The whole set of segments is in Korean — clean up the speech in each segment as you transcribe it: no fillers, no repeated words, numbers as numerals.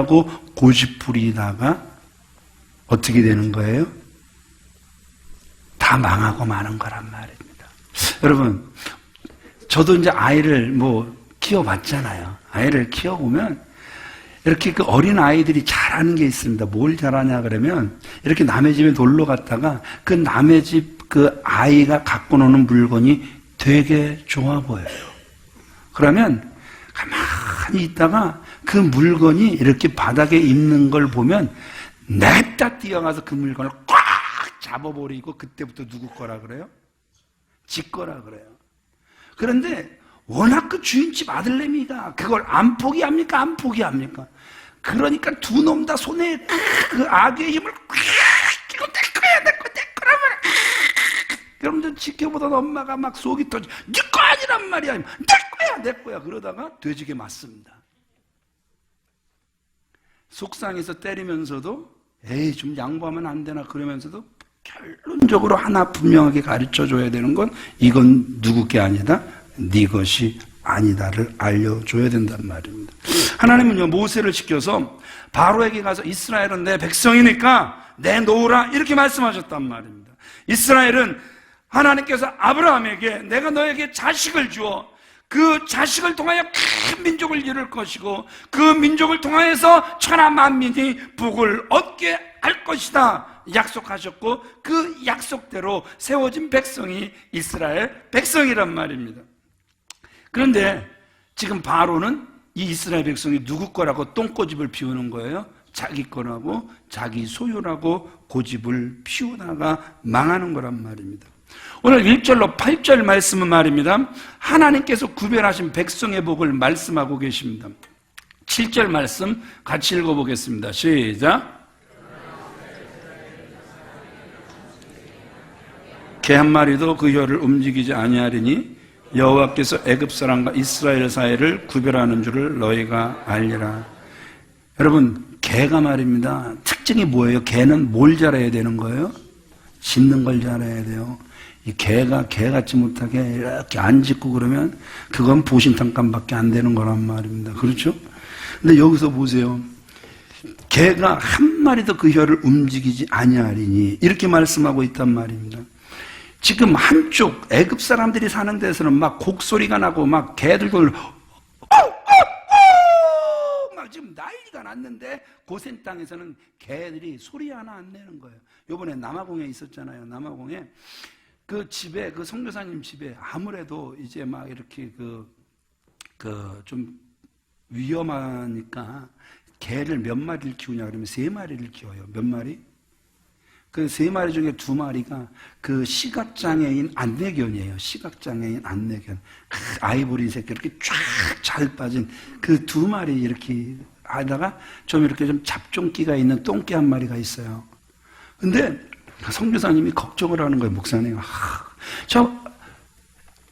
하고 고집부리다가 어떻게 되는 거예요? 다 망하고 마는 거란 말입니다. 여러분, 저도 이제 아이를 키워봤잖아요. 아이를 키워보면 이렇게 그 어린 아이들이 잘하는 게 있습니다. 뭘 잘하냐 그러면 이렇게 남의 집에 놀러 갔다가 그 남의 집 그 아이가 갖고 노는 물건이 되게 좋아 보여요. 그러면 가만히 있다가 그 물건이 이렇게 바닥에 있는 걸 보면 냅다 뛰어가서 그 물건을 꽉 잡아버리고 그때부터 누구 거라 그래요? 지 거라 그래요. 그런데 워낙 그 주인집 아들내미가 그걸 안 포기합니까? 안 포기합니까? 그러니까 두 놈 다 손에 그 악의 힘을 꽉 끼고 내 거야 내 거라면 여러분들 지켜보던 엄마가 막 속이 터져 네 거 아니란 말이야 내 거야 그러다가 돼지게 맞습니다. 속상해서 때리면서도 에이 좀 양보하면 안 되나 그러면서도 결론적으로 하나 분명하게 가르쳐줘야 되는 건 이건 누구 게 아니다 네 것이 아니다를 알려줘야 된단 말입니다. 하나님은요 모세를 시켜서 바로에게 가서 이스라엘은 내 백성이니까 내놓으라 이렇게 말씀하셨단 말입니다. 이스라엘은 하나님께서 아브라함에게 내가 너에게 자식을 주어 그 자식을 통하여 큰 민족을 이룰 것이고 그 민족을 통하여서 천하 만민이 복을 얻게 할 것이다 약속하셨고 그 약속대로 세워진 백성이 이스라엘 백성이란 말입니다. 그런데 지금 바로는 이 이스라엘 백성이 누구 거라고 똥꼬집을 피우는 거예요? 자기 거라고 자기 소유라고 고집을 피우다가 망하는 거란 말입니다. 오늘 1절로 8절 말씀은 말입니다. 하나님께서 구별하신 백성의 복을 말씀하고 계십니다. 7절 말씀 같이 읽어보겠습니다. 시작. 개 한 마리도 그 혀를 움직이지 아니하리니 여호와께서 애굽 사람과 이스라엘 사이를 구별하는 줄을 너희가 알리라. 여러분 개가 말입니다. 특징이 뭐예요? 개는 뭘 잘해야 되는 거예요? 짖는 걸 잘해야 돼요. 이 개가 개같지 못하게 이렇게 안 짖고 그러면 그건 보신탕감밖에 안 되는 거란 말입니다. 그렇죠? 근데 여기서 보세요. 개가 한 마리도 그 혀를 움직이지 아니하리니 이렇게 말씀하고 있단 말입니다. 지금 한쪽 애굽 사람들이 사는 데서는 막 곡소리가 나고 막 개들도 막 지금 난리가 났는데 고센 땅에서는 개들이 소리 하나 안 내는 거예요. 요번에 남아공에 있었잖아요. 남아공에 그 집에 그 선교사님 집에 아무래도 이제 막 이렇게 좀 위험하니까 개를 몇 마리를 키우냐 그러면 3마리를 키워요. 몇 마리? 그 3마리 중에 2마리가 그 시각장애인 안내견이에요. 시각장애인 안내견. 아이보리 새끼 이렇게 쫙 잘 빠진 그 2마리 이렇게 하다가 좀 이렇게 좀 잡종기가 있는 똥개 한 마리가 있어요. 근데 선교사님이 걱정을 하는 거예요. 목사님. 저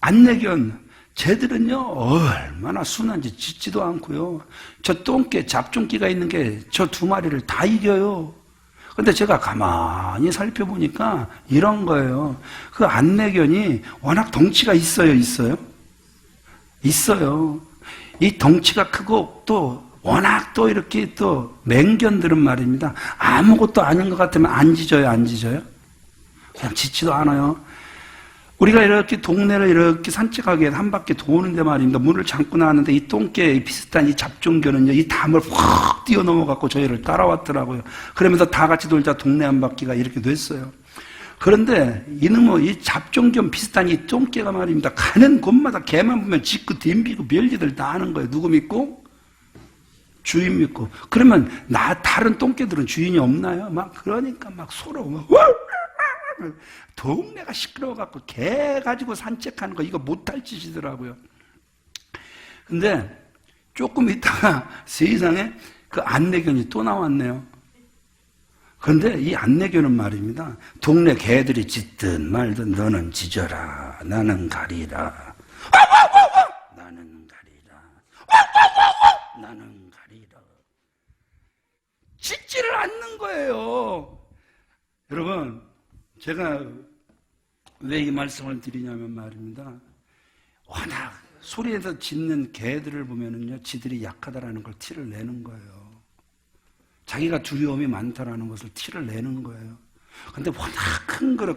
안내견 쟤들은요 얼마나 순한지 짖지도 않고요. 저 똥개 잡종기가 있는 게 저 2마리를 다 이겨요. 근데 제가 가만히 살펴보니까 이런 거예요. 그 안내견이 워낙 덩치가 있어요? 있어요. 이 덩치가 크고 또 워낙 또 이렇게 또 맹견들은 말입니다. 아무것도 아닌 것 같으면 안 짖어요? 그냥 짖지도 않아요. 우리가 이렇게 동네를 이렇게 산책하게 한 바퀴 도는데 말입니다. 문을 잠고 나왔는데 이 똥개 비슷한 이 잡종견은요, 이 담을 확 뛰어넘어갖고 저희를 따라왔더라고요. 그러면서 다 같이 돌자 동네 한 바퀴가 이렇게 됐어요. 그런데 이놈의 이 잡종견 비슷한 이 똥개가 말입니다. 가는 곳마다 개만 보면 짖고 덤비고 별짓을 다 하는 거예요. 누구 믿고? 주인 믿고. 그러면 다른 똥개들은 주인이 없나요? 그러니까 서로 동네가 시끄러워갖고 개 가지고 산책하는 거 이거 못할 짓이더라고요. 근데 조금 있다가 세상에 그 안내견이 또 나왔네요. 그런데 이 안내견은 말입니다. 동네 개들이 짖든 말든 너는 짖어라. 나는 가리라. 나는 가리라. 나는 가리라. 짖지를 않는 거예요. 여러분, 제가 왜 이 말씀을 드리냐면 말입니다. 워낙 소리에서 짖는 개들을 보면은요, 지들이 약하다라는 걸 티를 내는 거예요. 자기가 두려움이 많다라는 것을 티를 내는 거예요. 근데 워낙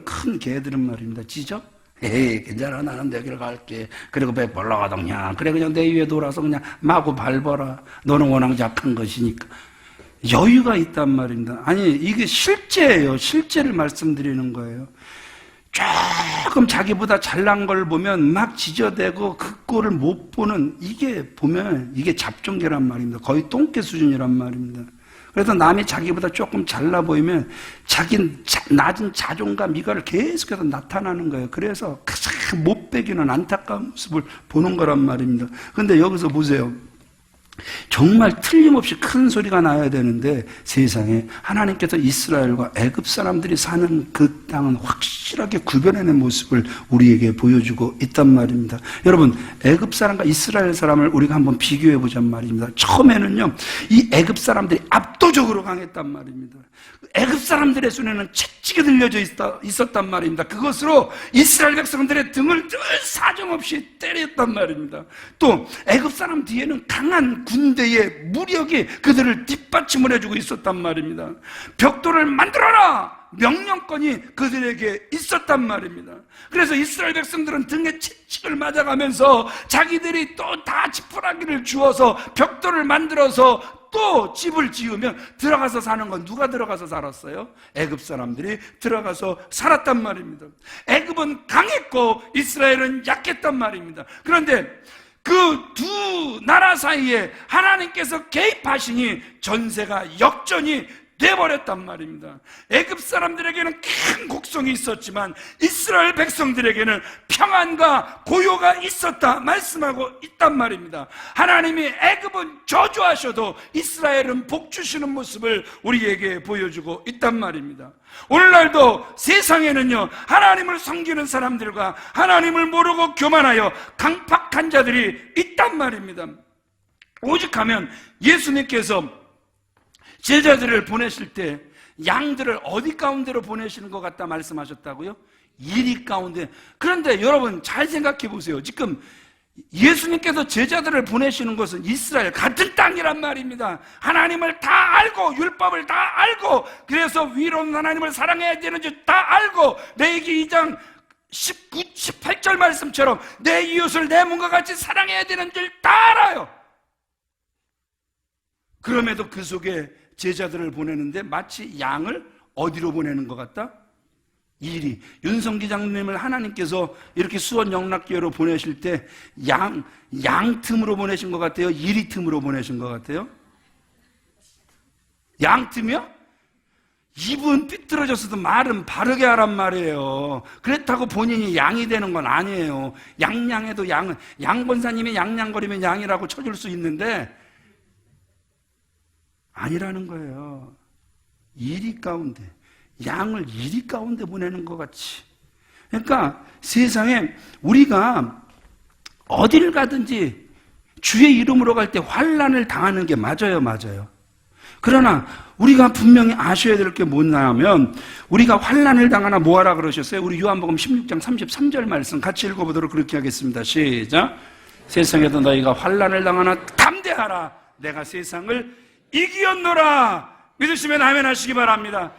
큰 개들은 말입니다. 짖어? 에이, 괜찮아. 나는 내 길 갈게. 그리고 배 올라가동냐. 그래, 그냥 내 위에 돌아서 그냥 마구 밟아라. 너는 워낙 약한 것이니까. 여유가 있단 말입니다. 아니, 이게 실제예요. 실제를 말씀드리는 거예요. 조금 자기보다 잘난 걸 보면 막 지저대고 그 꼴을 못 보는, 이게 보면 이게 잡종개란 말입니다. 거의 똥개 수준이란 말입니다. 그래서 남이 자기보다 조금 잘나 보이면 자기 낮은 자존감 이거를 계속해서 나타나는 거예요. 그래서 가장 못 배기는 안타까운 모습을 보는 거란 말입니다. 그런데 여기서 보세요. 정말 틀림없이 큰 소리가 나야 되는데 세상에 하나님께서 이스라엘과 애굽 사람들이 사는 그 땅은 확실하게 구별해낸 모습을 우리에게 보여주고 있단 말입니다. 여러분, 애굽 사람과 이스라엘 사람을 우리가 한번 비교해 보자는 말입니다. 처음에는요, 이 애굽 사람들이 압도적으로 강했단 말입니다. 애굽 사람들의 손에는 채찍이 들려져 있었단 말입니다. 그것으로 이스라엘 백성들의 등을 늘 사정없이 때렸단 말입니다. 또 애굽 사람 뒤에는 강한 군대의 무력이 그들을 뒷받침을 해주고 있었단 말입니다. 벽돌을 만들어라! 명령권이 그들에게 있었단 말입니다. 그래서 이스라엘 백성들은 등에 채찍을 맞아가면서 자기들이 또 다 지푸라기를 주어서 벽돌을 만들어서 또 집을 지으면 들어가서 사는 건 누가 들어가서 살았어요? 애굽 사람들이 들어가서 살았단 말입니다. 애굽은 강했고 이스라엘은 약했단 말입니다. 그런데 그 두 나라 사이에 하나님께서 개입하시니 전세가 역전이 돼버렸단 말입니다. 애굽 사람들에게는 큰 곡성이 있었지만 이스라엘 백성들에게는 평안과 고요가 있었다 말씀하고 있단 말입니다. 하나님이 애굽은 저주하셔도 이스라엘은 복 주시는 모습을 우리에게 보여주고 있단 말입니다. 오늘날도 세상에는요, 하나님을 섬기는 사람들과 하나님을 모르고 교만하여 강팍한 자들이 있단 말입니다. 오직하면 예수님께서 제자들을 보내실 때 양들을 어디 가운데로 보내시는 것 같다 말씀하셨다고요? 이리 가운데. 그런데 여러분 잘 생각해 보세요. 지금 예수님께서 제자들을 보내시는 것은 이스라엘 같은 땅이란 말입니다. 하나님을 다 알고 율법을 다 알고 그래서 위로는 하나님을 사랑해야 되는지 다 알고 레위기 2장 19, 18절 말씀처럼 내 이웃을 내 몸과 같이 사랑해야 되는 줄 다 알아요. 그럼에도 그 속에 제자들을 보내는데 마치 양을 어디로 보내는 것 같다? 이리. 윤성 기장님을 하나님께서 이렇게 수원 영락교회로 보내실 때 양 틈으로 보내신 것 같아요? 이리 틈으로 보내신 것 같아요? 양 틈이요? 입은 삐뚤어졌어도 말은 바르게 하란 말이에요. 그렇다고 본인이 양이 되는 건 아니에요. 양양해도 양은, 양권사님이 양양거리면 양이라고 쳐줄 수 있는데 아니라는 거예요. 이리 가운데, 양을 이리 가운데 보내는 것 같이. 그러니까 세상에 우리가 어디를 가든지 주의 이름으로 갈 때 환난을 당하는 게 맞아요. 그러나 우리가 분명히 아셔야 될 게 뭐냐면 우리가 환난을 당하나 뭐하라 그러셨어요? 우리 요한복음 16장 33절 말씀 같이 읽어보도록 그렇게 하겠습니다. 시작. 세상에도 너희가 환난을 당하나 담대하라. 내가 세상을 이기었노라. 믿으시면 아멘 하시기 바랍니다.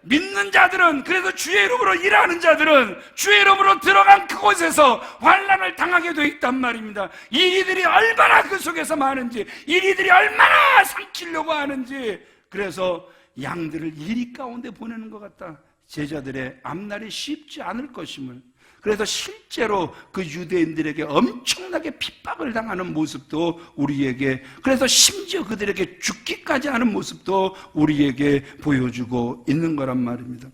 믿는 자들은, 그래서 주의 이름으로 일하는 자들은 주의 이름으로 들어간 그곳에서 환난을 당하게 돼 있단 말입니다. 이 일들이 얼마나 그 속에서 많은지, 이 일들이 얼마나 삼키려고 하는지. 그래서 양들을 이리 가운데 보내는 것 같다. 제자들의 앞날이 쉽지 않을 것임을. 그래서 실제로 그 유대인들에게 엄청나게 핍박을 당하는 모습도 우리에게, 그래서 심지어 그들에게 죽기까지 하는 모습도 우리에게 보여주고 있는 거란 말입니다.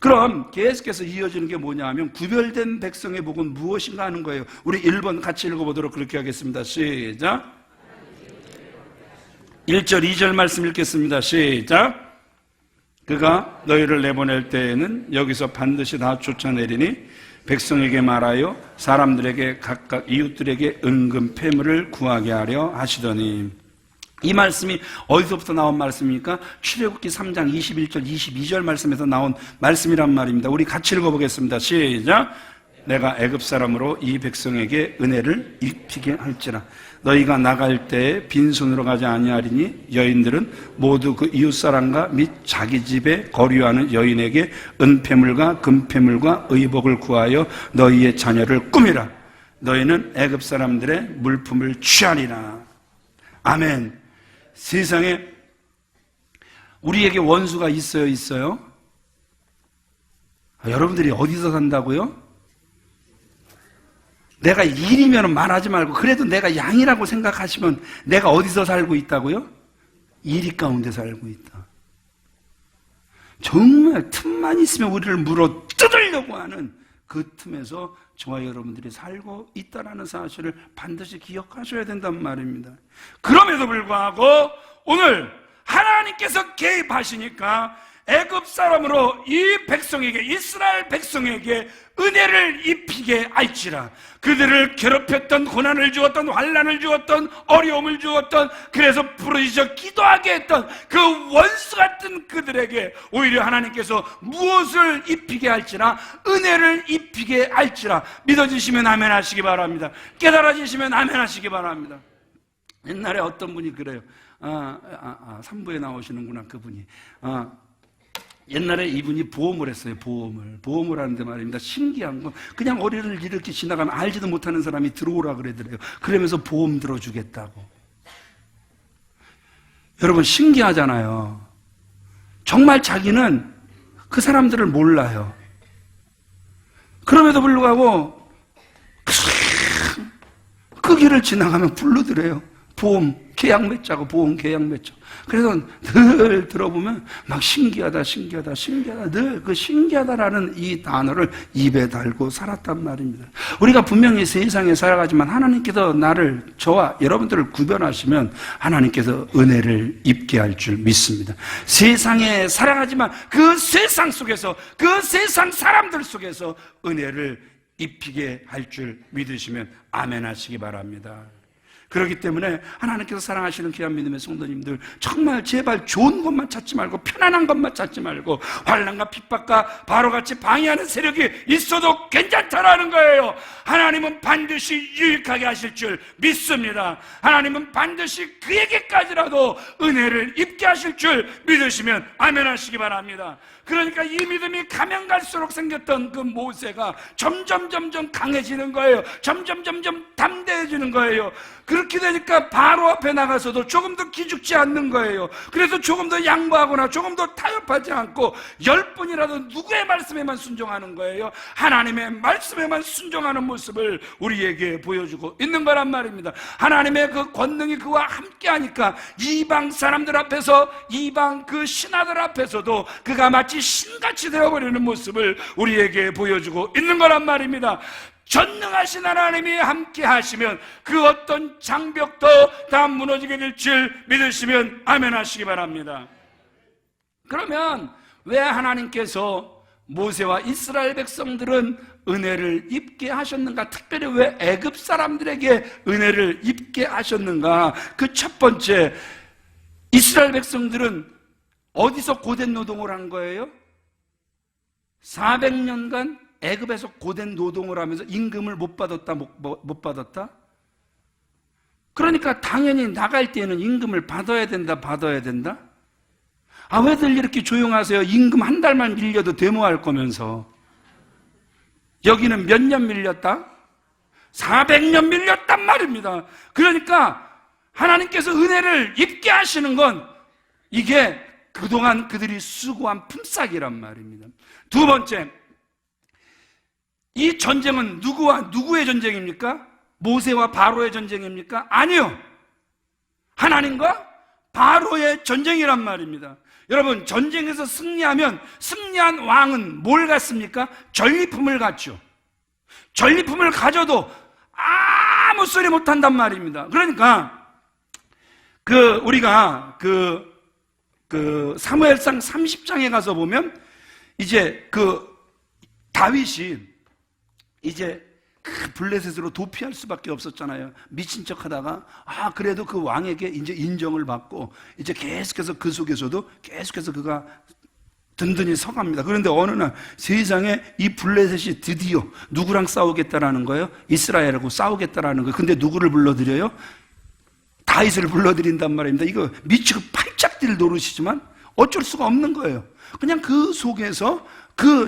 그럼 계속해서 이어지는 게 뭐냐 하면 구별된 백성의 복은 무엇인가 하는 거예요. 우리 1번 같이 읽어보도록 그렇게 하겠습니다. 시작. 1절 2절 말씀 읽겠습니다. 시작. 그가 너희를 내보낼 때에는 여기서 반드시 다 쫓아내리니 백성에게 말하여 사람들에게 각각 이웃들에게 은금 패물을 구하게 하려 하시더니. 이 말씀이 어디서부터 나온 말씀입니까? 출애굽기 3장 21절 22절 말씀에서 나온 말씀이란 말입니다. 우리 같이 읽어보겠습니다. 시작. 내가 애굽 사람으로 이 백성에게 은혜를 입히게 할지라. 너희가 나갈 때 빈손으로 가지 아니하리니 여인들은 모두 그 이웃 사람과 및 자기 집에 거류하는 여인에게 은폐물과 금폐물과 의복을 구하여 너희의 자녀를 꾸미라. 너희는 애굽 사람들의 물품을 취하리라. 아멘. 세상에 우리에게 원수가 있어요, 있어요? 여러분들이 어디서 산다고요? 내가 일이면 말하지 말고 그래도 내가 양이라고 생각하시면 내가 어디서 살고 있다고요? 이리 가운데 살고 있다. 정말 틈만 있으면 우리를 물어 뜯으려고 하는 그 틈에서 저와 여러분들이 살고 있다는 사실을 반드시 기억하셔야 된단 말입니다. 그럼에도 불구하고 오늘 하나님께서 개입하시니까 애굽 사람으로 이 백성에게, 이스라엘 백성에게 은혜를 입히게 할지라. 그들을 괴롭혔던, 고난을 주었던, 환난을 주었던, 어려움을 주었던, 그래서 부르짖어 기도하게 했던 그 원수 같은 그들에게 오히려 하나님께서 무엇을 입히게 할지라, 은혜를 입히게 할지라. 믿어지시면 아멘 하시기 바랍니다. 깨달아지시면 아멘 하시기 바랍니다. 옛날에 어떤 분이 그래요. 3부에 나오시는구나, 그분이. 옛날에 이분이 보험을 했어요. 보험을 하는데 말입니다. 신기한 건 그냥 어리를 이렇게 지나가면 알지도 못하는 사람이 들어오라 그러더래요. 그러면서 보험 들어주겠다고. 여러분 신기하잖아요. 정말 자기는 그 사람들을 몰라요. 그럼에도 불구하고 그 길을 지나가면 부르더래요. 보험 계약 맺자고, 보험 계약 맺자. 그래서 늘 들어보면 막 신기하다. 늘 그 신기하다라는 이 단어를 입에 달고 살았단 말입니다. 우리가 분명히 세상에 살아가지만 하나님께서 저와 여러분들을 구별하시면 하나님께서 은혜를 입게 할 줄 믿습니다. 세상에 살아가지만 그 세상 속에서, 그 세상 사람들 속에서 은혜를 입히게 할 줄 믿으시면 아멘 하시기 바랍니다. 그렇기 때문에 하나님께서 사랑하시는 귀한 믿음의 성도님들, 정말 제발 좋은 것만 찾지 말고 편안한 것만 찾지 말고 환난과 핍박과 바로같이 방해하는 세력이 있어도 괜찮다라는 거예요. 하나님은 반드시 유익하게 하실 줄 믿습니다. 하나님은 반드시 그에게까지라도 은혜를 입게 하실 줄 믿으시면 아멘 하시기 바랍니다. 그러니까 이 믿음이 가면 갈수록 생겼던 그 모세가 점점 강해지는 거예요. 점점 담대해지는 거예요. 그렇게 되니까 바로 앞에 나가서도 조금 더 기죽지 않는 거예요. 그래서 조금 더 양보하거나 조금 더 타협하지 않고 10번이라도 누구의 말씀에만 순종하는 거예요. 하나님의 말씀에만 순종하는 모습을 우리에게 보여주고 있는 거란 말입니다. 하나님의 그 권능이 그와 함께하니까 이방 사람들 앞에서, 이방 그 신하들 앞에서도 그가 마치 신같이 되어버리는 모습을 우리에게 보여주고 있는 거란 말입니다. 전능하신 하나님이 함께 하시면 그 어떤 장벽도 다 무너지게 될 줄 믿으시면 아멘 하시기 바랍니다. 그러면 왜 하나님께서 모세와 이스라엘 백성들은 은혜를 입게 하셨는가? 특별히 왜 애굽 사람들에게 은혜를 입게 하셨는가? 그 첫 번째, 이스라엘 백성들은 어디서 고된 노동을 한 거예요? 400년간 애굽에서 고된 노동을 하면서 임금을 못 받았다? 그러니까 당연히 나갈 때에는 임금을 받아야 된다? 왜들 이렇게 조용하세요? 임금 한 달만 밀려도 데모할 거면서. 여기는 몇 년 밀렸다? 400년 밀렸단 말입니다. 그러니까 하나님께서 은혜를 입게 하시는 건 이게 그동안 그들이 수고한 품삯이란 말입니다. 두 번째, 이 전쟁은 누구와 누구의 전쟁입니까? 모세와 바로의 전쟁입니까? 아니요. 하나님과 바로의 전쟁이란 말입니다. 여러분, 전쟁에서 승리한 왕은 뭘 갖습니까? 전리품을 갖죠. 전리품을 가져도 아무 소리 못한단 말입니다. 그러니까 우리가 사무엘상 30장에 가서 보면 이제 다윗이 이제 그 블레셋으로 도피할 수밖에 없었잖아요. 미친 척 하다가 그래도 그 왕에게 이제 인정을 받고 이제 계속해서 그 속에서도 계속해서 그가 든든히 서갑니다. 그런데 어느 날 세상에 이 블레셋이 드디어 누구랑 싸우겠다라는 거예요? 이스라엘하고 싸우겠다라는 거예요. 근데 누구를 불러들여요? 다윗을 불러들인단 말입니다. 이거 미치고 팔짝 뛸 노릇이지만 어쩔 수가 없는 거예요. 그냥 그 속에서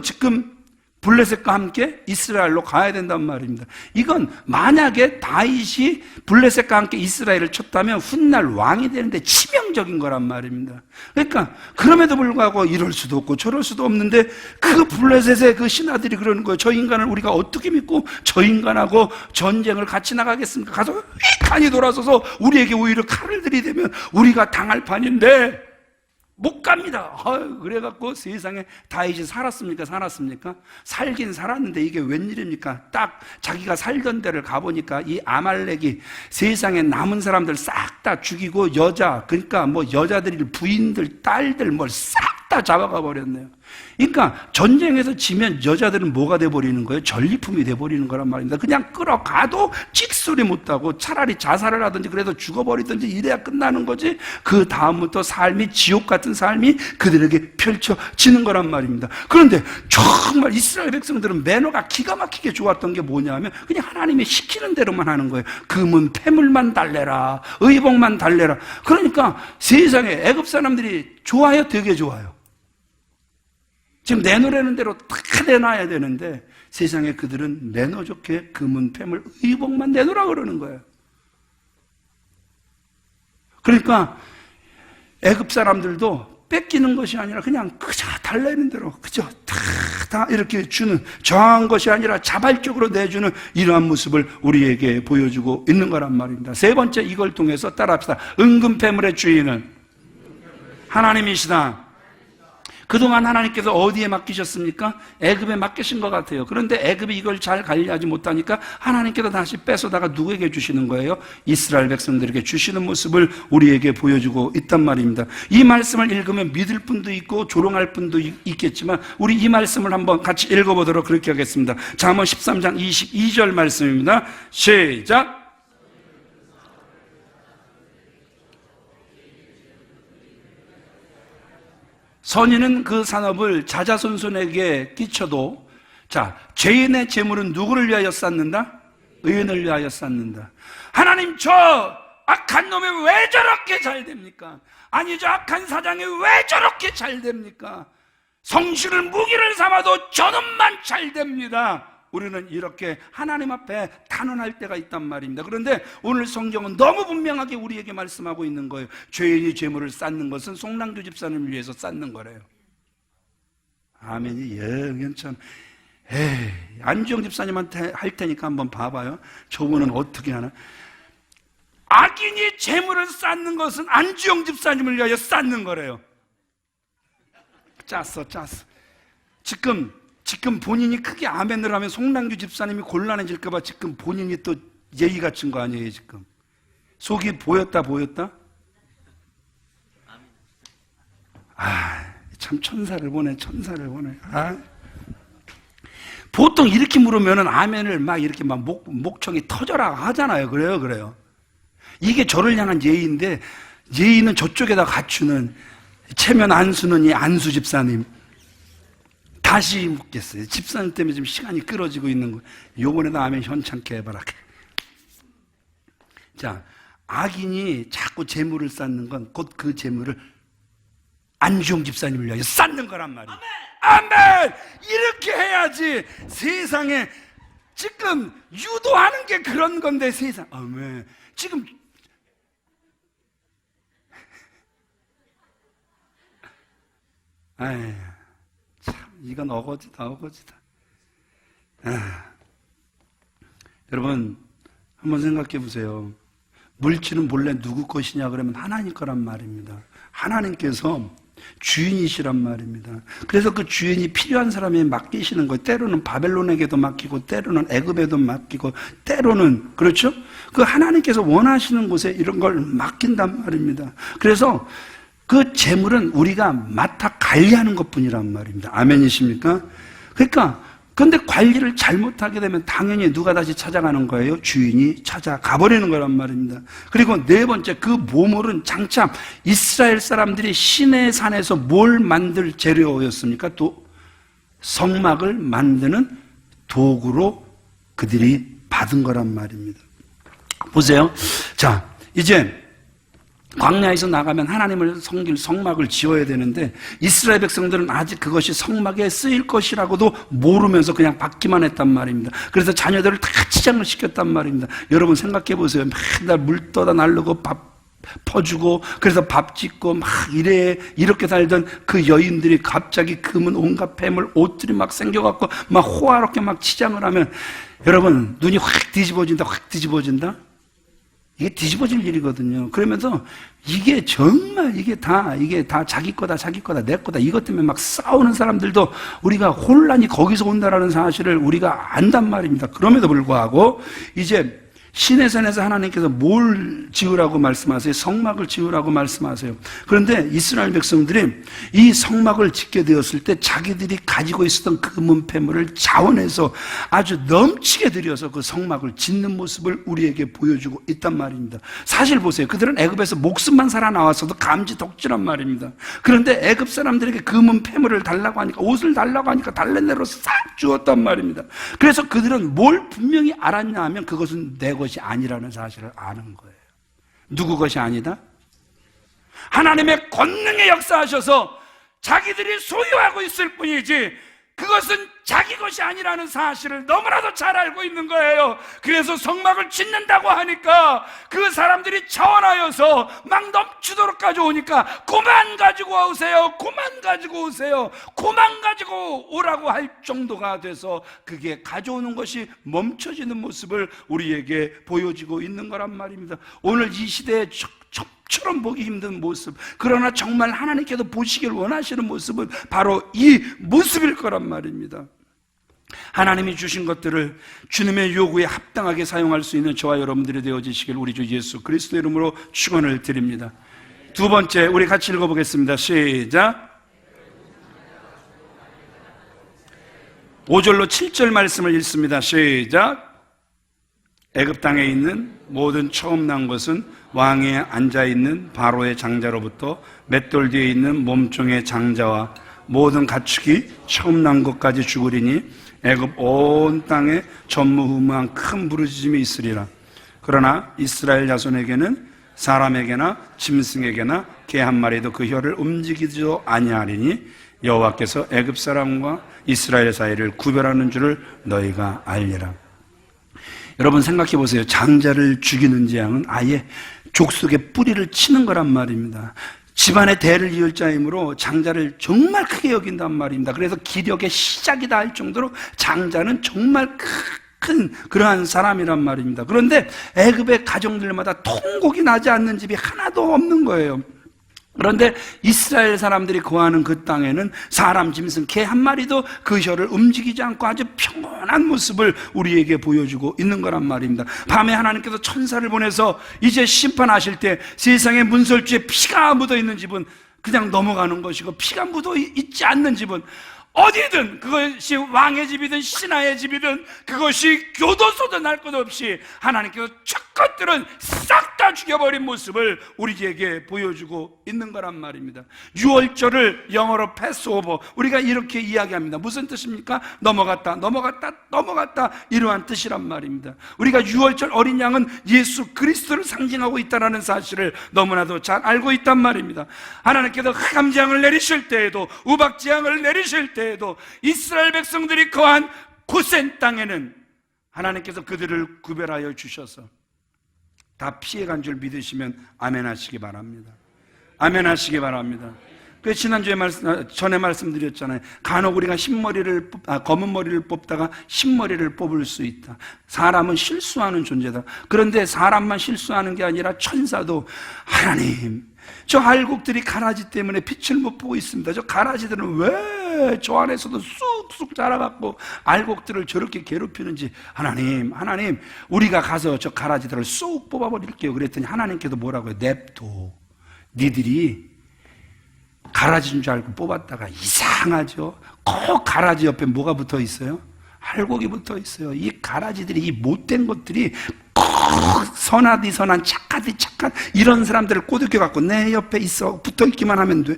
지금 블레셋과 함께 이스라엘로 가야 된단 말입니다. 이건 만약에 다윗이 블레셋과 함께 이스라엘을 쳤다면 훗날 왕이 되는데 치명적인 거란 말입니다. 그러니까 그럼에도 불구하고 이럴 수도 없고 저럴 수도 없는데 그 블레셋의 그 신하들이 그러는 거예요. 저 인간을 우리가 어떻게 믿고 저 인간하고 전쟁을 같이 나가겠습니까? 가서 휙하니 돌아서서 우리에게 오히려 칼을 들이대면 우리가 당할 판인데 못 갑니다. 그래갖고 세상에 다윗이 살았습니까? 살긴 살았는데 이게 웬일입니까? 딱 자기가 살던 데를 가보니까 이 아말렉이 세상에 남은 사람들 싹 다 죽이고 그러니까 뭐 여자들, 부인들, 딸들 뭘 싹 다 잡아가 버렸네요. 그러니까 전쟁에서 지면 여자들은 뭐가 돼버리는 거예요? 전리품이 돼버리는 거란 말입니다. 그냥 끌어가도 찍소리 못하고 차라리 자살을 하든지 그래도 죽어버리든지 이래야 끝나는 거지. 그 다음부터 삶이 지옥 같은 삶이 그들에게 펼쳐지는 거란 말입니다. 그런데 정말 이스라엘 백성들은 매너가 기가 막히게 좋았던 게 뭐냐면 그냥 하나님이 시키는 대로만 하는 거예요. 금은 폐물만 달래라, 의복만 달래라. 그러니까 세상에 애굽 사람들이 좋아요? 되게 좋아요. 지금 내놓으라는 대로 다 내놔야 되는데 세상에 그들은 매너 좋게 금은 폐물 의복만 내놓으라 그러는 거예요. 그러니까 애굽 사람들도 뺏기는 것이 아니라 그냥 그저 달라는 대로 그저 다 이렇게 주는, 저항한 것이 아니라 자발적으로 내주는 이러한 모습을 우리에게 보여주고 있는 거란 말입니다. 세 번째, 이걸 통해서 따라합시다. 은금 폐물의 주인은 하나님이시다. 그동안 하나님께서 어디에 맡기셨습니까? 애굽에 맡기신 것 같아요. 그런데 애굽이 이걸 잘 관리하지 못하니까 하나님께서 다시 뺏어다가 누구에게 주시는 거예요? 이스라엘 백성들에게 주시는 모습을 우리에게 보여주고 있단 말입니다. 이 말씀을 읽으면 믿을 분도 있고 조롱할 분도 있겠지만 우리 이 말씀을 한번 같이 읽어보도록 그렇게 하겠습니다. 잠언 13장 22절 말씀입니다. 시작! 선인은 그 산업을 자자손손에게 끼쳐도, 죄인의 재물은 누구를 위하여 쌓는다? 의인을 위하여 쌓는다. 하나님, 저 악한 놈이 왜 저렇게 잘 됩니까? 아니, 저 악한 사장이 왜 저렇게 잘 됩니까? 성실을 무기를 삼아도 저놈만 잘 됩니다. 우리는 이렇게 하나님 앞에 단언할 때가 있단 말입니다. 그런데 오늘 성경은 너무 분명하게 우리에게 말씀하고 있는 거예요. 죄인이 재물을 쌓는 것은 송랑교 집사님을 위해서 쌓는 거래요. 아멘이 영연천. 안주영 집사님한테 할 테니까 한번 봐봐요. 저분은 어떻게 하나? 악인이 재물을 쌓는 것은 안주영 집사님을 위하여 쌓는 거래요. 짰어. 지금 본인이 크게 아멘을 하면 송랑규 집사님이 곤란해질까봐 지금 본인이 또 예의 갖춘 거 아니에요, 지금. 속이 보였다? 참 천사를 보내. 보통 이렇게 물으면은 아멘을 막 이렇게 막 목청이 터져라 하잖아요. 그래요. 이게 저를 향한 예의인데, 예의는 저쪽에다 갖추는 체면 안수는 이 안수 집사님. 다시 묻겠어요. 집사님 때문에 지금 시간이 끌어지고 있는 거예요. 요번에도 아멘 현창케 해봐라. 악인이 자꾸 재물을 쌓는 건 곧 그 재물을 안주영 집사님을 위하여 쌓는 거란 말이에요. 아멘! 이렇게 해야지. 세상에 지금 유도하는 게 그런 건데 세상. 아멘. 지금 참 이건 어거지다. 여러분 한번 생각해 보세요. 물질은 본래 누구 것이냐 그러면 하나님 거란 말입니다. 하나님께서 주인이시란 말입니다. 그래서 그 주인이 필요한 사람에 맡기시는 거예요. 때로는 바벨론에게도 맡기고 때로는 애굽에도 맡기고 때로는, 그렇죠? 그 하나님께서 원하시는 곳에 이런 걸 맡긴단 말입니다. 그래서 그 재물은 우리가 맡아 관리하는 것뿐이란 말입니다. 아멘이십니까? 그러니까 그런데 관리를 잘못하게 되면 당연히 누가 다시 찾아가는 거예요? 주인이 찾아가 버리는 거란 말입니다. 그리고 네 번째, 그 보물은 장참 이스라엘 사람들이 시내 산에서 뭘 만들 재료였습니까? 또 성막을 만드는 도구로 그들이 받은 거란 말입니다. 보세요. 자, 이제 광야에서 나가면 하나님을 섬길 성막을 지어야 되는데 이스라엘 백성들은 아직 그것이 성막에 쓰일 것이라고도 모르면서 그냥 받기만 했단 말입니다. 그래서 자녀들을 다 치장을 시켰단 말입니다. 여러분 생각해 보세요. 맨날 물 떠다 날르고 밥 퍼주고 그래서 밥 짓고 막 이렇게 살던 그 여인들이 갑자기 금은 온갖 폐물 옷들이 막 생겨갖고 막 호화롭게 막 치장을 하면 여러분 눈이 확 뒤집어진다? 이게 뒤집어질 일이거든요. 그러면서 이게 정말 이게 다 자기 거다 내 거다 이것 때문에 막 싸우는 사람들도 우리가 혼란이 거기서 온다라는 사실을 우리가 안단 말입니다. 그럼에도 불구하고 이제 시내산에서 하나님께서 뭘 지으라고 말씀하세요? 성막을 지으라고 말씀하세요. 그런데 이스라엘 백성들이 이 성막을 짓게 되었을 때 자기들이 가지고 있었던 금은 폐물을 자원해서 아주 넘치게 들여서 그 성막을 짓는 모습을 우리에게 보여주고 있단 말입니다. 사실 보세요. 그들은 애굽에서 목숨만 살아나왔어도 감지덕지란 말입니다. 그런데 애굽 사람들에게 금은 폐물을 달라고 하니까 옷을 달라고 하니까 달래내로 싹 주었단 말입니다. 그래서 그들은 뭘 분명히 알았냐 하면 그것은 내 것이 아니라는 사실을 아는 거예요. 누구 것이 아니다? 하나님의 권능에 역사하셔서 자기들이 소유하고 있을 뿐이지 그것은 자기 것이 아니라는 사실을 너무나도 잘 알고 있는 거예요. 그래서 성막을 짓는다고 하니까 그 사람들이 자원하여서 막 넘치도록 가져오니까 그만 가지고 오세요. 그만 가지고 오세요. 그만 가지고 오라고 할 정도가 돼서 그게 가져오는 것이 멈춰지는 모습을 우리에게 보여주고 있는 거란 말입니다. 오늘 이 시대에 처럼 보기 힘든 모습, 그러나 정말 하나님께서 보시길 원하시는 모습은 바로 이 모습일 거란 말입니다. 하나님이 주신 것들을 주님의 요구에 합당하게 사용할 수 있는 저와 여러분들이 되어지시길 우리 주 예수 그리스도의 이름으로 축원을 드립니다. 두 번째, 우리 같이 읽어보겠습니다. 시작. 5절로 7절 말씀을 읽습니다. 시작. 애굽 땅에 있는 모든 처음 난 것은 왕에 앉아있는 바로의 장자로부터 맷돌 뒤에 있는 몸종의 장자와 모든 가축이 처음 난 것까지 죽으리니 애굽 온 땅에 전무후무한 큰 부르짖음이 있으리라. 그러나 이스라엘 자손에게는 사람에게나 짐승에게나 개 한 마리도 그 혀를 움직이지도 아니하리니 여호와께서 애굽 사람과 이스라엘 사이를 구별하는 줄을 너희가 알리라. 여러분 생각해 보세요. 장자를 죽이는 재앙은 아예 족속의 뿌리를 치는 거란 말입니다. 집안의 대를 이을 자이므로 장자를 정말 크게 여긴단 말입니다. 그래서 기력의 시작이다 할 정도로 장자는 정말 큰 그러한 사람이란 말입니다. 그런데 애굽의 가정들마다 통곡이 나지 않는 집이 하나도 없는 거예요. 그런데 이스라엘 사람들이 거하는 그 땅에는 사람, 짐승, 개 한 마리도 그 혀를 움직이지 않고 아주 평온한 모습을 우리에게 보여주고 있는 거란 말입니다. 밤에 하나님께서 천사를 보내서 이제 심판하실 때 세상의 문설주에 피가 묻어 있는 집은 그냥 넘어가는 것이고 피가 묻어 있지 않는 집은 어디든 그것이 왕의 집이든 신하의 집이든 그것이 교도소든 할 것 없이 하나님께서 첫것들은 싹 다 죽여버린 모습을 우리에게 보여주고 있는 거란 말입니다. 유월절을 영어로 패스오버, 우리가 이렇게 이야기합니다. 무슨 뜻입니까? 넘어갔다 이러한 뜻이란 말입니다. 우리가 유월절 어린 양은 예수 그리스도를 상징하고 있다는 사실을 너무나도 잘 알고 있단 말입니다. 하나님께서 흑암재앙을 내리실 때에도 우박재앙을 내리실 때에도 이스라엘 백성들이 거한 고센 땅에는 하나님께서 그들을 구별하여 주셔서 다 피해간 줄 믿으시면 아멘 하시기 바랍니다. 아멘 하시기 바랍니다. 그 지난주에 전에 말씀드렸잖아요. 간혹 우리가 검은 머리를 뽑다가 흰머리를 뽑을 수 있다. 사람은 실수하는 존재다. 그런데 사람만 실수하는 게 아니라 천사도 하나님, 저 알곡들이 가라지 때문에 빛을 못 보고 있습니다. 저 가라지들은 왜 저 안에서도 쑥쑥 자라갖고 알곡들을 저렇게 괴롭히는지 하나님 우리가 가서 저 가라지들을 쑥 뽑아버릴게요. 그랬더니 하나님께서 뭐라고요? 냅둬. 니들이 가라지인 줄 알고 뽑았다가 이상하죠. 꼭 가라지 옆에 뭐가 붙어 있어요? 알곡이 붙어 있어요. 이 가라지들이, 이 못된 것들이 선하디 선한, 착하디 착한 이런 사람들을 꼬드겨 갖고 내 옆에 있어 붙어 있기만 하면 돼.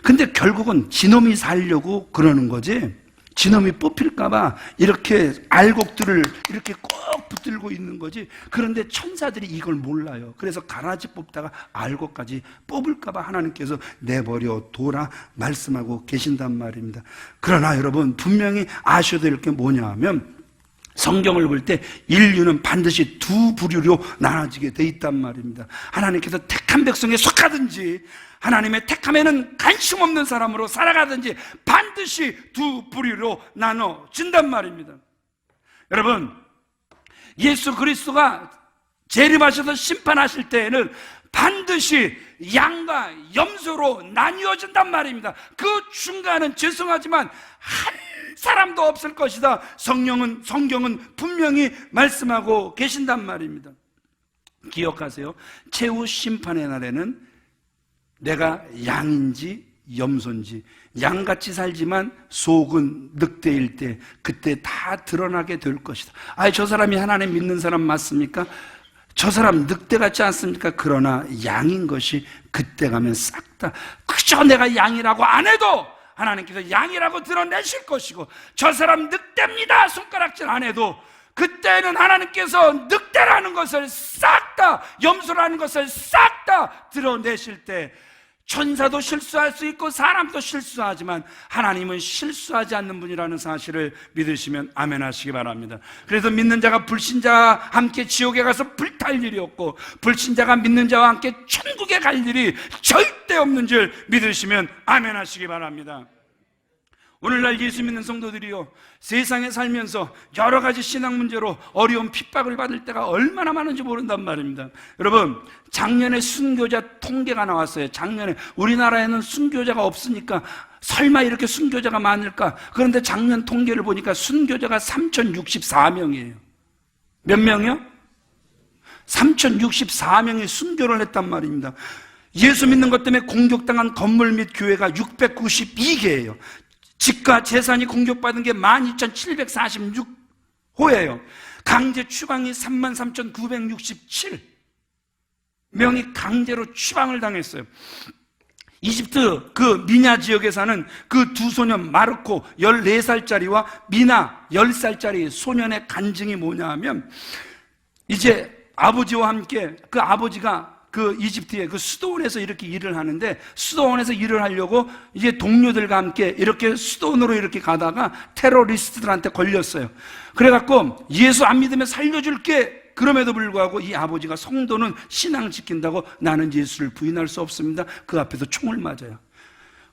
근데 결국은 지놈이 살려고 그러는 거지, 지놈이 뽑힐까봐 이렇게 알곡들을 이렇게 꼭 붙들고 있는 거지. 그런데 천사들이 이걸 몰라요. 그래서 가라지 뽑다가 알곡까지 뽑을까봐 하나님께서 내버려 둬라 말씀하고 계신단 말입니다. 그러나 여러분, 분명히 아셔야 될 게 뭐냐 하면, 성경을 볼 때 인류는 반드시 두 부류로 나눠지게 돼 있단 말입니다. 하나님께서 택한 백성에 속하든지 하나님의 택함에는 관심 없는 사람으로 살아가든지 반드시 두 부류로 나눠진단 말입니다. 여러분, 예수 그리스도가 재림하셔서 심판하실 때에는 반드시 양과 염소로 나뉘어진단 말입니다. 그 중간은 죄송하지만 한 사람도 없을 것이다. 성경은 분명히 말씀하고 계신단 말입니다. 기억하세요. 최후 심판의 날에는 내가 양인지 염소인지, 양같이 살지만 속은 늑대일 때, 그때 다 드러나게 될 것이다. 저 사람이 하나님 믿는 사람 맞습니까? 저 사람 늑대 같지 않습니까? 그러나 양인 것이 그때 가면 싹 다, 그저 내가 양이라고 안 해도 하나님께서 양이라고 드러내실 것이고, 저 사람 늑대입니다 손가락질 안 해도 그때는 하나님께서 늑대라는 것을 싹 다, 염소라는 것을 싹 다 드러내실 때, 천사도 실수할 수 있고 사람도 실수하지만 하나님은 실수하지 않는 분이라는 사실을 믿으시면 아멘 하시기 바랍니다. 그래서 믿는 자가 불신자와 함께 지옥에 가서 불탈 일이 없고, 불신자가 믿는 자와 함께 천국에 갈 일이 절대 없는 줄 믿으시면 아멘 하시기 바랍니다. 오늘날 예수 믿는 성도들이요, 세상에 살면서 여러 가지 신앙 문제로 어려운 핍박을 받을 때가 얼마나 많은지 모른단 말입니다. 여러분, 작년에 순교자 통계가 나왔어요. 작년에 우리나라에는 순교자가 없으니까 설마 이렇게 순교자가 많을까? 그런데 작년 통계를 보니까 순교자가 3,064명이에요. 몇 명이요? 3,064명이 순교를 했단 말입니다. 예수 믿는 것 때문에 공격당한 건물 및 교회가 692개예요. 집과 재산이 공격받은 게 12,746호예요. 강제 추방이 33,967명이 강제로 추방을 당했어요. 이집트 그 미냐 지역에 사는 그 두 소년 마르코 14살짜리와 미나 10살짜리 소년의 간증이 뭐냐 하면, 이제 아버지와 함께, 그 아버지가 그 이집트의 그 수도원에서 이렇게 일을 하는데, 수도원에서 일을 하려고 이제 동료들과 함께 이렇게 수도원으로 이렇게 가다가 테러리스트들한테 걸렸어요. 그래갖고 예수 안 믿으면 살려줄게. 그럼에도 불구하고 이 아버지가, 성도는 신앙 지킨다고 나는 예수를 부인할 수 없습니다. 그 앞에서 총을 맞아요.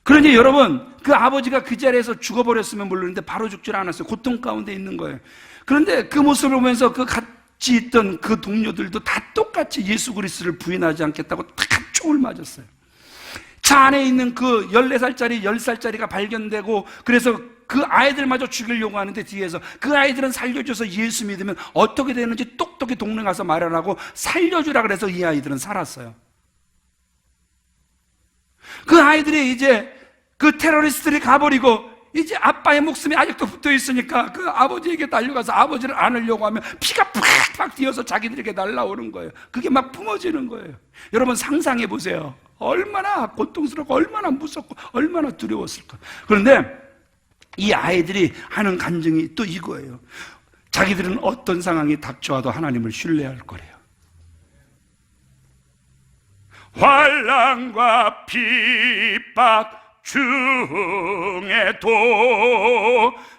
그러니 여러분, 그 아버지가 그 자리에서 죽어버렸으면 모르는데 바로 죽질 않았어요. 고통 가운데 있는 거예요. 그런데 그 모습을 보면서 그 같이 있던 그 동료들도 다 똑같이 예수 그리스도를 부인하지 않겠다고 다 총을 맞았어요. 차 안에 있는 그 14살짜리, 10살짜리가 발견되고, 그래서 그 아이들마저 죽이려고 하는데 뒤에서 그 아이들은 살려줘서 예수 믿으면 어떻게 되는지 똑똑히 동네 가서 말하라고 살려주라 그래서 이 아이들은 살았어요. 그 아이들이 이제 그 테러리스트들이 가버리고 이제 아빠의 목숨이 아직도 붙어 있으니까 그 아버지에게 달려가서 아버지를 안으려고 하면 피가 팍팍 뛰어서 자기들에게 날라오는 거예요. 그게 막 뿜어지는 거예요. 여러분 상상해 보세요. 얼마나 고통스럽고 얼마나 무섭고 얼마나 두려웠을까. 그런데 이 아이들이 하는 간증이 또 이거예요. 자기들은 어떤 상황이 닥쳐와도 하나님을 신뢰할 거래요. 환난과 핍박 중에도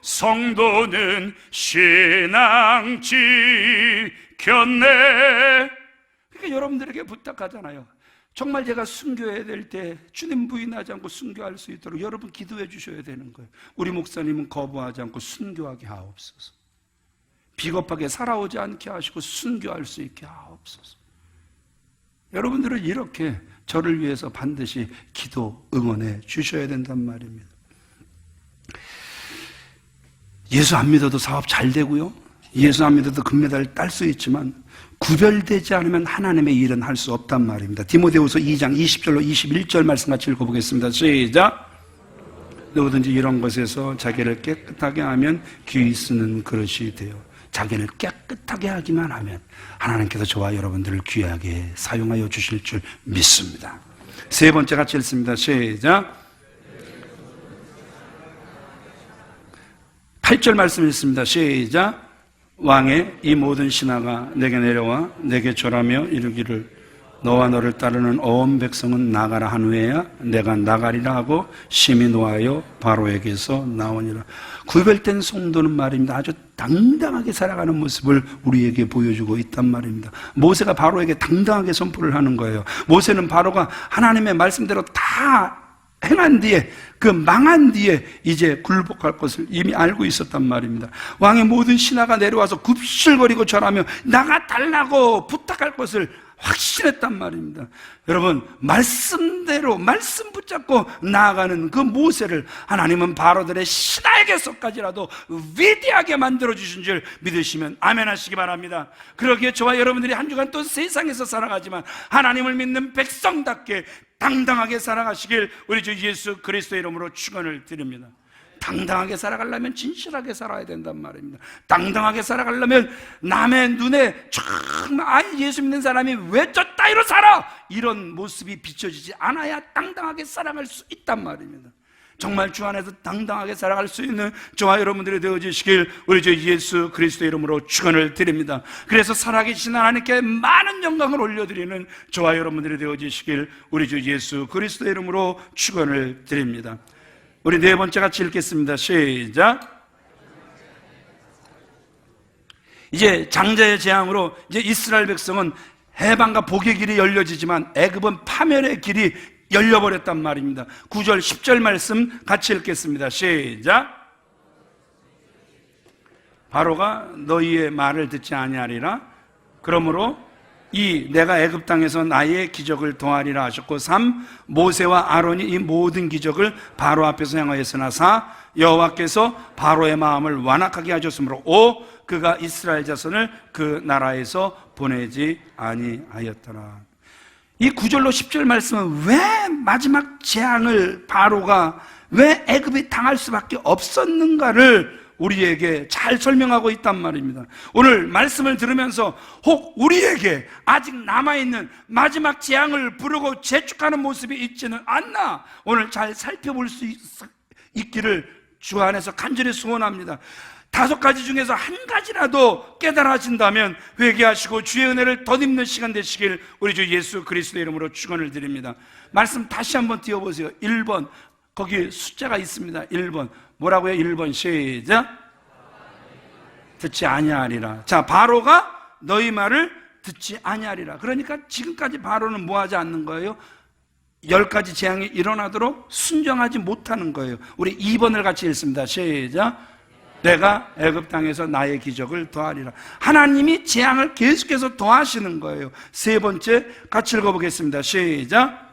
성도는 신앙 지켰네. 그러니까 여러분들에게 부탁하잖아요. 정말 제가 순교해야 될 때 주님 부인하지 않고 순교할 수 있도록 여러분 기도해 주셔야 되는 거예요. 우리 목사님은 거부하지 않고 순교하게 하옵소서. 비겁하게 살아오지 않게 하시고 순교할 수 있게 하옵소서. 여러분들은 이렇게 저를 위해서 반드시 기도 응원해 주셔야 된단 말입니다. 예수 안 믿어도 사업 잘 되고요, 예수 안 믿어도 금메달 딸 수 있지만 구별되지 않으면 하나님의 일은 할 수 없단 말입니다. 디모데후서 2장 20절로 21절 말씀 같이 읽어보겠습니다. 시작. 누구든지 이런 것에서 자기를 깨끗하게 하면 귀히 쓰는 그릇이 돼요. 자기를 깨끗하게 하기만 하면 하나님께서 저와 여러분들을 귀하게 사용하여 주실 줄 믿습니다. 세 번째 같이 읽습니다. 시작. 8절 말씀 읽습니다. 시작. 왕의 이 모든 신하가 내게 내려와 내게 절하며 이르기를 너와 너를 따르는 온 백성은 나가라 한 후에야 내가 나가리라 하고 심히 노하여 바로에게서 나오니라. 구별된 성도는 말입니다, 아주 당당하게 살아가는 모습을 우리에게 보여주고 있단 말입니다. 모세가 바로에게 당당하게 선포를 하는 거예요. 모세는 바로가 하나님의 말씀대로 다 행한 뒤에, 그 망한 뒤에 이제 굴복할 것을 이미 알고 있었단 말입니다. 왕의 모든 신하가 내려와서 굽실거리고 절하며 나가달라고 부탁할 것을 확신했단 말입니다. 여러분, 말씀대로 말씀 붙잡고 나아가는 그 모세를 하나님은 바로들의 신하에게서까지라도 위대하게 만들어주신 줄 믿으시면 아멘 하시기 바랍니다. 그러기에 저와 여러분들이 한 주간 또 세상에서 살아가지만 하나님을 믿는 백성답게 당당하게 살아가시길 우리 주 예수 그리스도의 이름으로 축원을 드립니다. 당당하게 살아가려면 진실하게 살아야 된단 말입니다. 당당하게 살아가려면 남의 눈에 정말 예수 믿는 사람이 왜 저 따위로 살아? 이런 모습이 비춰지지 않아야 당당하게 살아갈 수 있단 말입니다. 정말 주 안에서 당당하게 살아갈 수 있는 저와 여러분들이 되어주시길 우리 주 예수 그리스도의 이름으로 축원을 드립니다. 그래서 살아계신 하나님께 많은 영광을 올려드리는 저와 여러분들이 되어주시길 우리 주 예수 그리스도의 이름으로 축원을 드립니다. 우리 네 번째 같이 읽겠습니다. 시작. 이제 장자의 재앙으로 이제 이스라엘 백성은 해방과 복의 길이 열려지지만 애굽은 파멸의 길이 열려버렸단 말입니다. 9절 10절 말씀 같이 읽겠습니다. 시작. 바로가 너희의 말을 듣지 아니하리라. 그러므로 내가 애굽 땅에서 나의 기적을 더하리라 하셨고 3. 모세와 아론이 이 모든 기적을 바로 앞에서 행하였으나 4. 여호와께서 바로의 마음을 완악하게 하셨으므로 5. 그가 이스라엘 자손을 그 나라에서 보내지 아니하였더라. 이 9절로 10절 말씀은 왜 마지막 재앙을 바로가 왜 애굽이 당할 수밖에 없었는가를 우리에게 잘 설명하고 있단 말입니다. 오늘 말씀을 들으면서 혹 우리에게 아직 남아있는 마지막 재앙을 부르고 재촉하는 모습이 있지는 않나 오늘 잘 살펴볼 수 있기를 주 안에서 간절히 소원합니다. 5가지 중에서 한 가지라도 깨달아진다면 회개하시고 주의 은혜를 덧입는 시간 되시길 우리 주 예수 그리스도의 이름으로 축원을 드립니다. 말씀 다시 한번 띄워보세요. 1번 거기 숫자가 있습니다. 1번 뭐라고요? 1번 시작. 듣지 아니하리라. 자, 바로가 너희 말을 듣지 아니하리라. 그러니까 지금까지 바로는 뭐하지 않는 거예요? 10가지 재앙이 일어나도록 순종하지 못하는 거예요. 우리 2번을 같이 읽습니다. 시작. 내가 애굽 땅에서 나의 기적을 더하리라. 하나님이 재앙을 계속해서 더하시는 거예요. 세 번째 같이 읽어보겠습니다. 시작.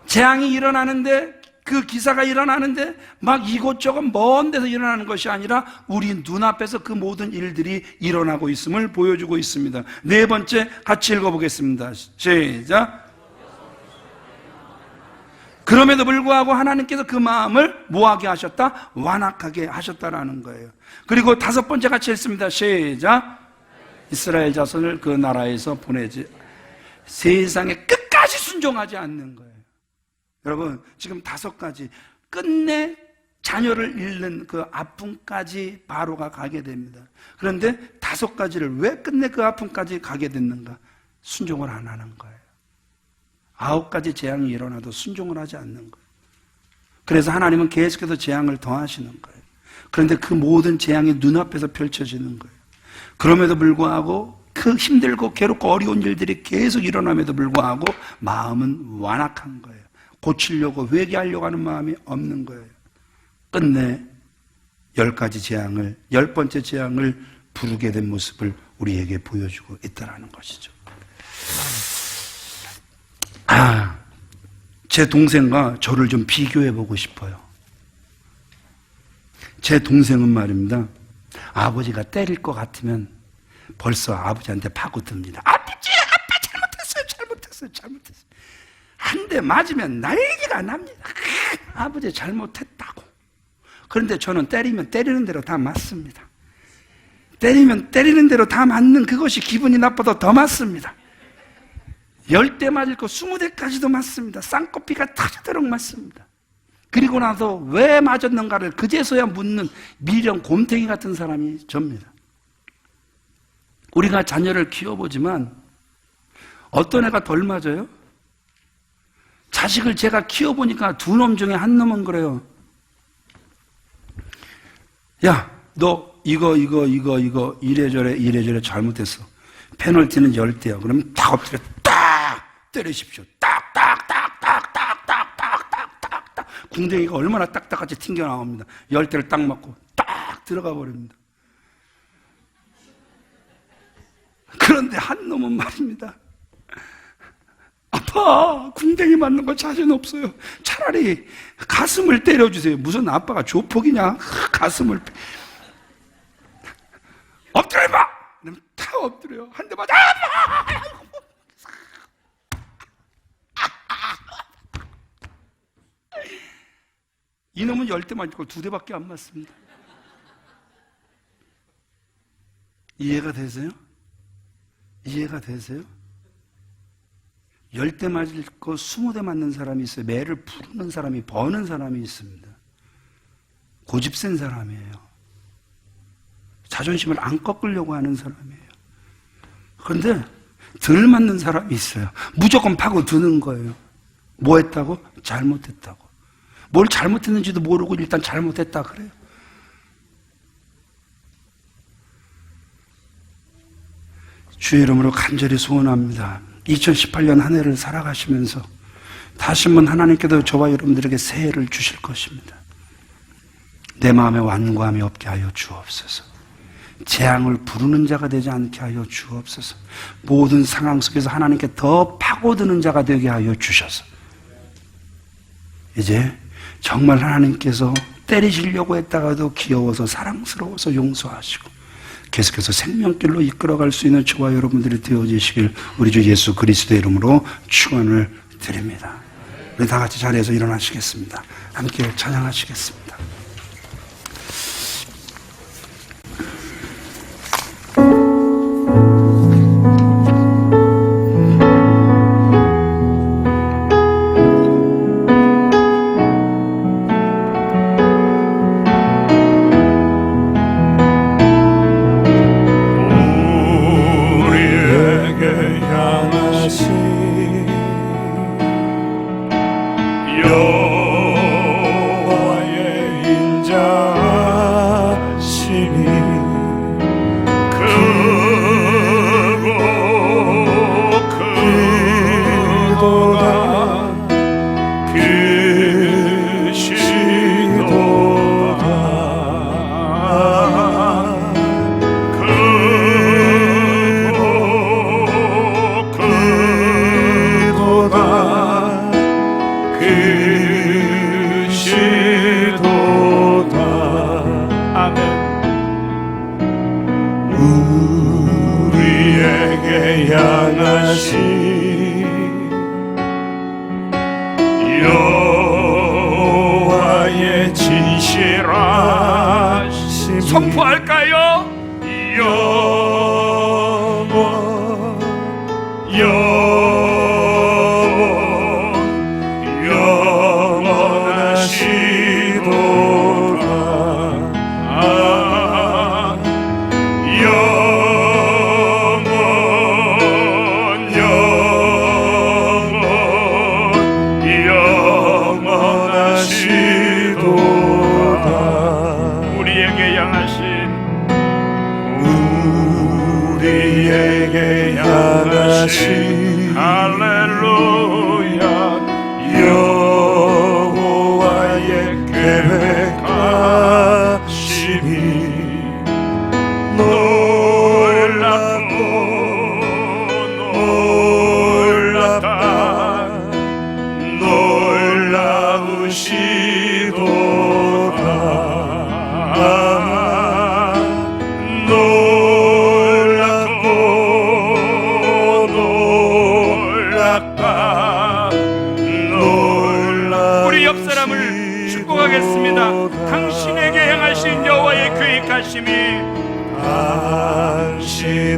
재앙이 일어나는데 그 기사가 일어나는데 막 이곳저곳 먼 데서 일어나는 것이 아니라 우리 눈앞에서 그 모든 일들이 일어나고 있음을 보여주고 있습니다. 네 번째 같이 읽어보겠습니다. 시작. 그럼에도 불구하고 하나님께서 그 마음을 뭐하게 하셨다? 완악하게 하셨다라는 거예요. 그리고 5번째 같이 읽습니다. 시작. 이스라엘 자손을 그 나라에서 보내지 세상에 끝까지 순종하지 않는 거예요. 여러분 지금 5가지 끝내 자녀를 잃는 그 아픔까지 바로가 가게 됩니다. 그런데 5가지를 왜 끝내 그 아픔까지 가게 됐는가? 순종을 안 하는 거예요. 9가지 재앙이 일어나도 순종을 하지 않는 거예요. 그래서 하나님은 계속해서 재앙을 더하시는 거예요. 그런데 그 모든 재앙이 눈앞에서 펼쳐지는 거예요. 그럼에도 불구하고 그 힘들고 괴롭고 어려운 일들이 계속 일어남에도 불구하고 마음은 완악한 거예요. 고치려고 회개하려고 하는 마음이 없는 거예요. 끝내 10가지 재앙을 10번째 재앙을 부르게 된 모습을 우리에게 보여주고 있다는 것이죠. 제 동생과 저를 좀 비교해 보고 싶어요. 제 동생은 말입니다. 아버지가 때릴 것 같으면 벌써 아버지한테 파고듭니다. 아버지, 아빠 잘못했어요. 한 대 맞으면 난리가 납니다. 아버지 잘못했다고. 그런데 저는 때리면 때리는 대로 다 맞습니다. 때리면 때리는 대로 다 맞는 그것이 기분이 나빠도 더 맞습니다. 10대 맞을 거 20대까지도 맞습니다. 쌍꺼피가 터지도록 맞습니다. 그리고 나서 왜 맞았는가를 그제서야 묻는 미련 곰탱이 같은 사람이 접니다. 우리가 자녀를 키워보지만 어떤 애가 덜 맞아요? 자식을 제가 키워보니까 두 놈 중에 한 놈은 그래요. 야, 너 이거 이래저래 잘못했어. 페널티는 10대야. 그러면 딱 엎드려 딱 때리십시오. 딱. 궁뎅이가 얼마나 딱딱같이 튕겨나옵니다. 10대를 딱 맞고 딱 들어가 버립니다. 그런데 한 놈은 말입니다. 아빠, 궁뎅이 맞는 거 자신 없어요. 차라리 가슴을 때려주세요. 무슨 아빠가 조폭이냐? 가슴을. 엎드려 임마! 그러면 다 엎드려요. 한 대 맞아. 이놈은 10대 맞고 2대밖에 안 맞습니다. 이해가 되세요? 이해가 되세요? 10대 맞을 거 20대 맞는 사람이 있어요. 매를 부르는 사람이, 버는 사람이 있습니다. 고집센 사람이에요. 자존심을 안 꺾으려고 하는 사람이에요. 그런데 덜 맞는 사람이 있어요. 무조건 파고드는 거예요. 뭐 했다고? 잘못했다고. 뭘 잘못했는지도 모르고 일단 잘못했다 그래요. 주의 이름으로 간절히 소원합니다. 2018년 한 해를 살아가시면서 다시 한번 하나님께서 저와 여러분들에게 새해를 주실 것입니다. 내 마음에 완고함이 없게 하여 주옵소서. 재앙을 부르는 자가 되지 않게 하여 주옵소서. 모든 상황 속에서 하나님께 더 파고드는 자가 되게 하여 주셔서 이제 정말 하나님께서 때리시려고 했다가도 귀여워서 사랑스러워서 용서하시고 계속해서 생명길로 이끌어갈 수 있는 저와 여러분들이 되어지시길 우리 주 예수 그리스도의 이름으로 축원을 드립니다. 우리 다 같이 자리에서 일어나시겠습니다. 함께 찬양하시겠습니다. 선포할까요? 우리에게 향하신 할렐루야 여호와의 계획하심이 놀랍고 놀랍다 놀라우시도다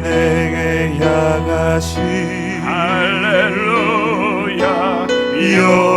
내게 향하시 할렐루야 여